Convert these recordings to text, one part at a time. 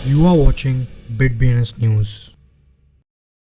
You are watching BitBNS News.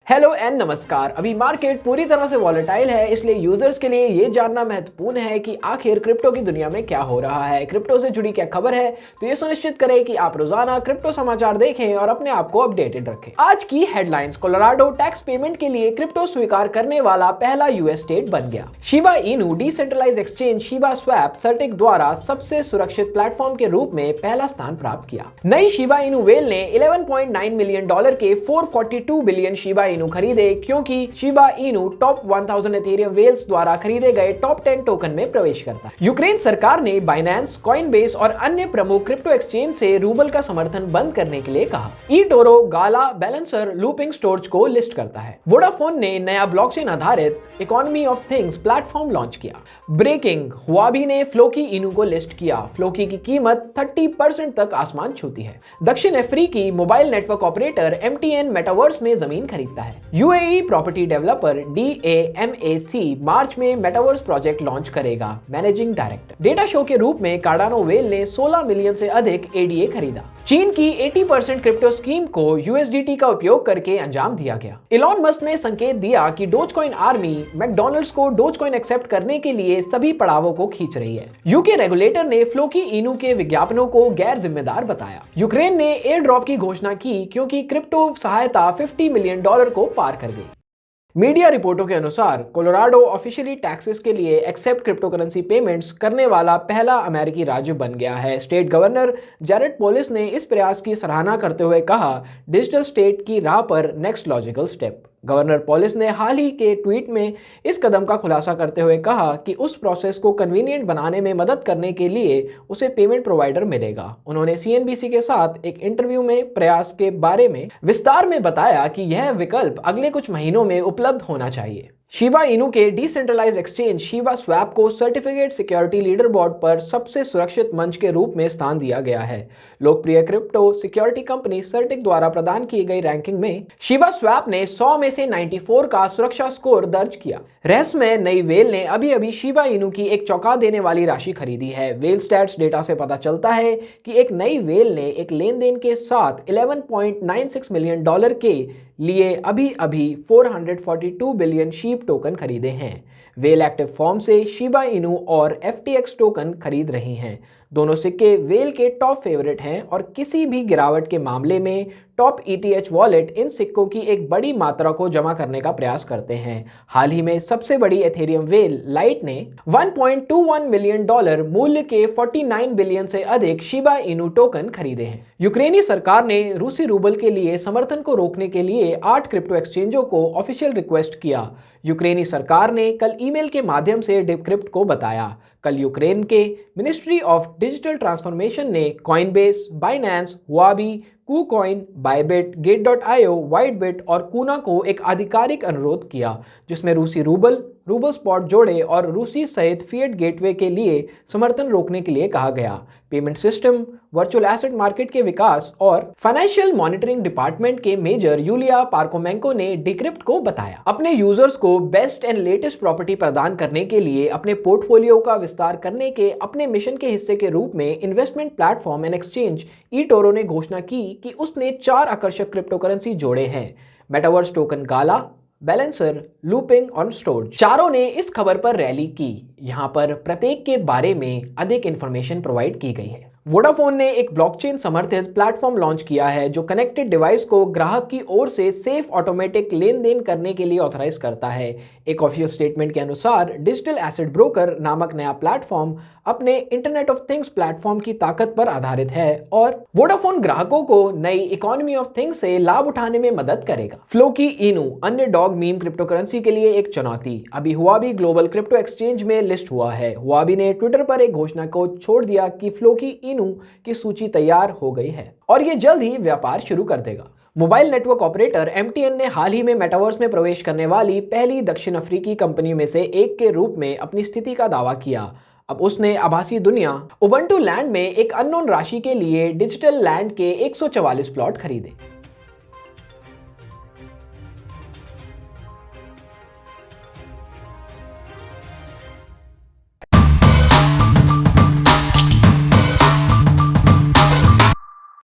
Hello and नमस्कार। अभी market पूरी तरह से वॉलेटाइल है, इसलिए यूजर्स के लिए ये जानना महत्वपूर्ण है कि आखिर क्रिप्टो की दुनिया में क्या हो रहा है, क्रिप्टो से जुड़ी क्या खबर है। तो ये सुनिश्चित करें कि आप रोजाना क्रिप्टो समाचार देखें और अपने आप को अपडेटेड रखें। आज की हेडलाइंस: कोलोराडो टैक्स पेमेंट के लिए क्रिप्टो स्वीकार करने वाला पहला यूएस स्टेट बन गया। Shiba Inu decentralized exchange Shiba Swap Certik द्वारा सबसे सुरक्षित प्लेटफॉर्म के रूप में पहला स्थान प्राप्त किया। नई शिबा इनू वेल ने $11.9 मिलियन के 442 बिलियन शिबा इनू खरीदे, क्योंकि Shiba Inu top 1000 Ethereum Wales द्वारा खरीदे गए टॉप 10 टोकन में प्रवेश करता है। यूक्रेन सरकार ने बाइनेंस, कॉइनबेस और अन्य प्रमुख क्रिप्टो एक्सचेंज से रूबल का समर्थन बंद करने के लिए कहा। ईटोरो, गाला, बैलेंसर, लूपिंग स्टोर्स को लिस्ट करता है। वोडाफोन ने नया ब्लॉकचेन आधारित economy of things platform launch किया। ब्रेकिंग: हुआबी ने फ्लोकी इनू को लिस्ट किया। फ्लोकी की कीमत 30% तक आसमान छूती है। दक्षिण अफ्रीकी mobile network operator MTN metaverse में जमीन खरीदता है। यूएई प्रॉपर्टी डेवलपर DAMAC मार्च में मेटावर्स प्रोजेक्ट लॉन्च करेगा। Managing director. डेटा शो के रूप में कार्डानो वेल ने 16 मिलियन से अधिक ADA खरीदा। चीन की 80% क्रिप्टो स्कीम को USDT का उपयोग करके अंजाम दिया गया। इलॉन मस्क ने संकेत दिया कि डोजकॉइन आर्मी मैकडॉनल्ड्स को डोजकॉइन एक्सेप्ट करने के लिए सभी पड़ावों को खींच रही है। यूके रेगुलेटर ने फ्लोकी इनू के विज्ञापनों को गैर जिम्मेदार बताया। यूक्रेन ने एयर ड्रॉप की घोषणा की, क्योंकि क्रिप्टो सहायता $50 मिलियन को पार कर गई। मीडिया रिपोर्टों के अनुसार कोलोराडो ऑफिशियली टैक्सेस के लिए एक्सेप्ट क्रिप्टो करेंसी पेमेंट्स करने वाला पहला अमेरिकी राज्य बन गया है। स्टेट गवर्नर जैरेड पोलिस ने इस प्रयास की सराहना करते हुए कहा, डिजिटल स्टेट की राह पर next logical step. Governor police ने हाल ही के ट्वीट में इस कदम का खुलासा करते हुए कहा कि उस प्रोसेस को कन्वीनियंट बनाने में मदद करने के लिए उसे पेमेंट प्रोवाइडर मिलेगा। उन्होंने CNBC के साथ एक इंटरव्यू में प्रयास के बारे में विस्तार में बताया कि यह विकल्प अगले कुछ महीनों में उपलब्ध होना चाहिए। शिबा इनू के डिसेंट्रलाइज्ड एक्सचेंज शिबा स्वैप को सर्टिफिकेट सिक्योरिटी लीडर बोर्ड पर सबसे सुरक्षित मंच के रूप में स्थान दिया गया है। लोकप्रिय क्रिप्टो सिक्योरिटी कंपनी सर्टिक द्वारा प्रदान की गई रैंकिंग में शिबा स्वैप ने 100 में से 94 का सुरक्षा स्कोर दर्ज किया। रहस्यमय नई वेल ने अभी शिबा इनू की एक चौंका देने वाली राशि खरीदी है। वेल स्टैट्स डेटा से पता चलता है कि एक नई वेल ने एक लेन देन के साथ $11.96 मिलियन के लिए अभी 442 बिलियन शीप टोकन खरीदे हैं। वेल एक्टिव फॉर्म से शिबा इनू और FTX टोकन खरीद रही हैं। दोनों सिक्के वेल के टॉप फेवरेट हैं और किसी भी गिरावट के मामले में टॉप ETH वॉलेट इन सिक्कों की एक बड़ी मात्रा को जमा करने का प्रयास करते हैं। हाल ही में सबसे बड़ी एथेरियम वेल लाइट ने $1.21 मिलियन मूल्य के 49 बिलियन से अधिक शिबा इनू टोकन खरीदे हैं। यूक्रेनी सरकार ने रूसी रूबल के लिए समर्थन को रोकने के लिए 8 क्रिप्टो एक्सचेंजों को ऑफिशियल रिक्वेस्ट किया। यूक्रेनी सरकार ने कल ईमेल के माध्यम से डिक्रिप्ट को बताया। कल यूक्रेन के मिनिस्ट्री ऑफ डिजिटल ट्रांसफॉर्मेशन ने Coinbase, Binance, Huobi, KuCoin, Bybit, Gate.io, WhiteBit और कूना को एक आधिकारिक अनुरोध किया, जिसमें रूसी रूबल स्पॉट जोड़े और रूसी सहित फिएट गेटवे के लिए समर्थन रोकने के लिए कहा गया। Payment system, virtual asset market के विकास और फाइनेंशियल मॉनिटरिंग डिपार्टमेंट के मेजर यूलिया पार्कोमेंको ने डिक्रिप्ट को बताया। अपने यूजर्स को बेस्ट एंड लेटेस्ट प्रॉपर्टी प्रदान करने के लिए अपने पोर्टफोलियो का विस्तार करने के अपने मिशन के हिस्से के रूप में investment platform and exchange eToro ने घोषणा की कि उसने 4 आकर्षक क्रिप्टो करेंसी जोड़े हैं: मेटावर्स टोकन गाला, बैलेंसर, लूपिंग और स्टोर्ज। चारों ने इस खबर पर रैली की। यहाँ पर प्रत्येक के बारे में अधिक इंफॉर्मेशन प्रोवाइड की गई है। वोडाफोन ने एक ब्लॉकचेन समर्थित प्लेटफॉर्म लॉन्च किया है, जो कनेक्टेड डिवाइस को ग्राहक की ओर से सेफ ऑटोमेटिक लेन देन करने के लिए ऑथराइज करता है। एक ऑफिशियल स्टेटमेंट के अनुसार डिजिटल एसेट ब्रोकर नामक नया प्लेटफॉर्म अपने इंटरनेट ऑफ थिंग्स प्लेटफॉर्म की ताकत पर आधारित है और वोडाफोन ग्राहकों को नई इकोनॉमी ऑफ थिंग्स से लाभ उठाने में मदद करेगा। फ्लोकी इनू अन्य डॉग मीम क्रिप्टो करेंसी के लिए एक चुनौती। अभी हुआबी ग्लोबल क्रिप्टो एक्सचेंज में लिस्ट हुआ है। हुआबी ने ट्विटर पर एक घोषणा को छोड़ दिया कि फ्लोकी इनू की सूची तैयार हो गई है और ये जल्द ही व्यापार शुरू कर देगा। मोबाइल नेटवर्क ऑपरेटर MTN ने हाल ही में मेटावर्स में प्रवेश करने वाली पहली दक्षिण अफ्रीकी कंपनी में से एक के रूप में अपनी स्थिति का दावा किया। अब उसने आभासी दुनिया उबंटू लैंड में एक अननोन राशि के लिए डिजिटल लैंड के 144 प्लॉट खरीदे।